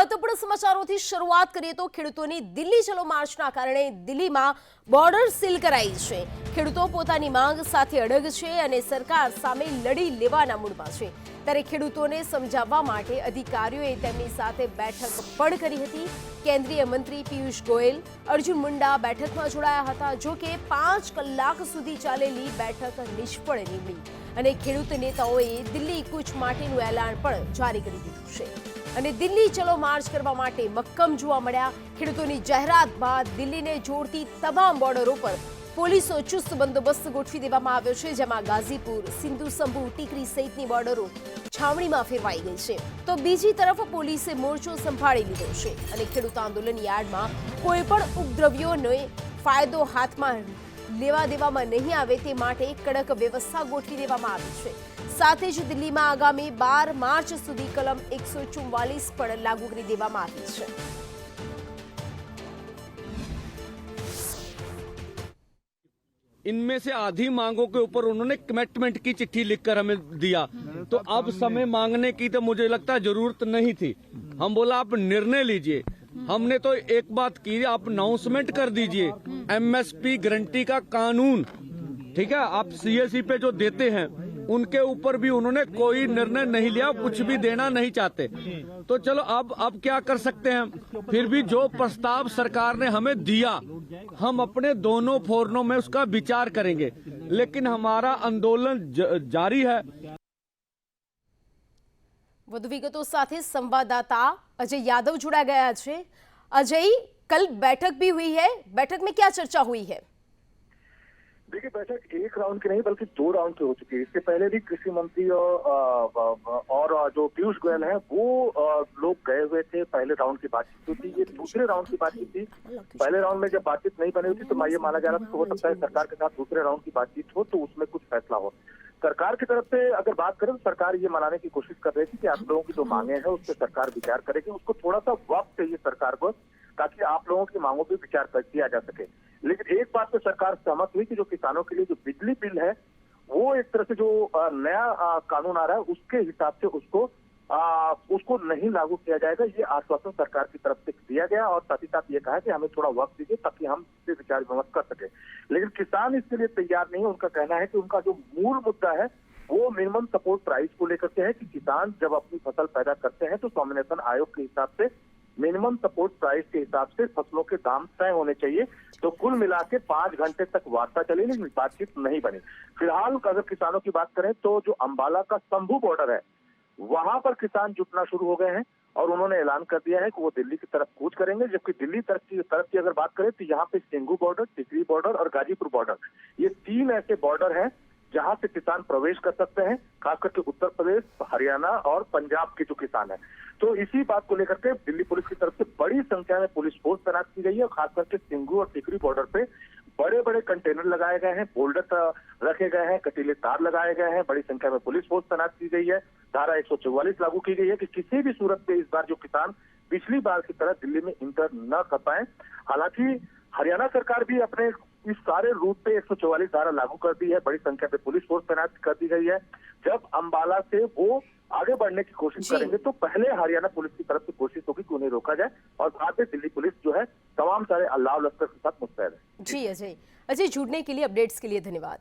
મહત્વપૂર્ણ સમાચારોથી શરૂઆત કરીએ તો ખેડૂતોની દિલ્હી ચલો માર્ચના કારણે દિલ્હીમાં બોર્ડર સીલ કરાઈ છે। ખેડૂતો પોતાની માંગ સાથે અડગ છે અને સરકાર સામે લડી લેવાના મૂડમાં છે। ત્યારે ખેડૂતોને સમજાવવા માટે અધિકારીઓએ તેમની સાથે બેઠક પણ કરી હતી। કેન્દ્રીય મંત્રી પિયુષ ગોયલ, અર્જુન મુંડા બેઠકમાં જોડાયા હતા। જો કે 5 કલાક સુધી ચાલેલી બેઠક નિષ્ફળ નીવડી અને ખેડૂત નેતાઓએ દિલ્હી કૂચ માટેનું એલાન પણ જારી કરી દીધું છે અને દિલ્હી ચલો માર્ચ કરવા માટે મક્કમ જોવા મળ્યા। ખેડૂતોની જાહેરાત બાદ દિલ્હીને જોડતી તમામ બોર્ડરો પર પોલીસો ચુસ્ત બંદોબસ્ત ગોઠવી દેવામાં આવ્યો છે, જેમાં ગાઝીપુર, સિંધુ સંભુ, ટીકરી સહિતની બોર્ડરો છાવણીમાં ફેરવાઈ ગઈ છે। તો બીજી તરફ પોલીસે મોરચો સંભાળી લીધો છે અને ખેડૂત આંદોલનની આડમાં કોઈપણ ઉપદ્રવ્યોને ફાયદો હાથમાં લેવા દેવામાં નહીં આવે તે માટે કડક વ્યવસ્થા ગોઠવી દેવામાં આવી છે। સાથે જ દિલ્હીમાં આગામી 12 માર્ચ સુધી કલમ 144 પણ લાગુ કરી દેવામાં આવી છે। इनमें से आधी मांगों के ऊपर उन्होंने कमिटमेंट की चिट्ठी लिखकर हमें दिया, तो अब समय मांगने की तो मुझे लगता है जरूरत नहीं थी। हम बोला आप निर्णय लीजिए। हमने तो एक बात की, आप अनाउंसमेंट कर दीजिए एमएसपी गारंटी का कानून, ठीक है। आप सीएससी पे जो देते हैं उनके ऊपर भी उन्होंने कोई निर्णय नहीं लिया, कुछ भी देना नहीं चाहते। तो चलो अब क्या कर सकते हैं। फिर भी जो प्रस्ताव सरकार ने हमें दिया, हम अपने दोनों फोरनों में उसका विचार करेंगे, लेकिन हमारा आंदोलन जारी है। વધુ વિગતો સાથે સંવાદદાતા અજય यादव जुड़ा गया है। अजय, कल बैठक भी हुई है, बैठक में क्या चर्चा हुई है? देखिए, बैठक एक राउंड की नहीं बल्कि 2 राउंड की हो चुकी है। इससे पहले भी कृषि मंत्री और जो पीयूष गोयल है वो लोग गए हुए थे। पहले राउंड की बातचीत हुई थी, ये दूसरे राउंड की बातचीत थी। पहले राउंड में जब बातचीत नहीं बनी हुई थी तो ये माना जा रहा था हो सकता है सरकार के साथ दूसरे राउंड की बातचीत हो तो उसमें कुछ फैसला हो। सरकार की तरफ से अगर बात करें तो सरकार ये मनाने की कोशिश कर रही थी कि आप लोगों की जो मांगे हैं उस पर सरकार विचार करेगी। उसको थोड़ा सा वक्त चाहिए सरकार को, ताकि आप लोगों की मांगों पर विचार कर दिया जा सके। लेकिन एक बात पे सरकार सहमत हुई कि जो किसानों के लिए जो बिजली बिल है वो एक तरह से जो नया कानून आ रहा है उसके हिसाब से उसको नहीं लागू किया जाएगा। ये आश्वासन सरकार की तरफ से दिया गया और साथ ही साथ ये कहा कि हमें थोड़ा वक्त दीजिए ताकि हम इस पे विचार विमर्श कर सके। लेकिन किसान इसके लिए तैयार नहीं है। उनका कहना है कि उनका जो मूल मुद्दा है वो मिनिमम सपोर्ट प्राइस को लेकर के है कि किसान जब अपनी फसल पैदा करते हैं तो स्वामीनाथन आयोग के हिसाब से मिनिमम सपोर्ट प्राइस के हिसाब से फसलों के दाम तय होने चाहिए। तो कुल मिला के 5 घंटे तक वार्ता चली, लेकिन बातचीत नहीं बनी। फिलहाल अगर किसानों की बात करें तो जो अंबाला का संभू बॉर्डर है वहां पर किसान जुटना शुरू हो गए हैं और उन्होंने ऐलान कर दिया है कि वो दिल्ली की तरफ कूच करेंगे। जबकि दिल्ली तरफ की अगर बात करें तो यहाँ पे सिंघू बॉर्डर, टिकरी बॉर्डर और गाजीपुर बॉर्डर, ये 3 ऐसे बॉर्डर हैं जहां से किसान प्रवेश कर सकते हैं, खास करके उत्तर प्रदेश, हरियाणा और पंजाब के जो किसान हैं। तो इसी बात को लेकर के दिल्ली पुलिस की तरफ से बड़ी संख्या में पुलिस फोर्स तैनात की गई है। खास करके सिंघू और टिकरी बॉर्डर पे बड़े बड़े कंटेनर लगाए गए हैं, बोल्डर रखे गए हैं, कटीले तार लगाए गए हैं, बड़ी संख्या में पुलिस फोर्स तैनात की गई है। धारा 144 लागू की गई है कि किसी भी सूरत में इस बार जो किसान पिछली बार की तरह दिल्ली में इंटर न कर पाए। हालांकि हरियाणा सरकार भी अपने इस सारे रूट पे 144 धारा लागू कर दी है, बड़ी संख्या में पुलिस फोर्स तैनात कर दी गई है। जब अंबाला से वो आगे बढ़ने की कोशिश करेंगे तो पहले हरियाणा पुलिस की तरफ से कोशिश होगी कि उन्हें रोका जाए और बाद में दिल्ली पुलिस जो है तमाम सारे अल्लाह लश्कर के साथ मुस्तैद है। जी अजय जुड़ने के लिए, अपडेट्स के लिए धन्यवाद।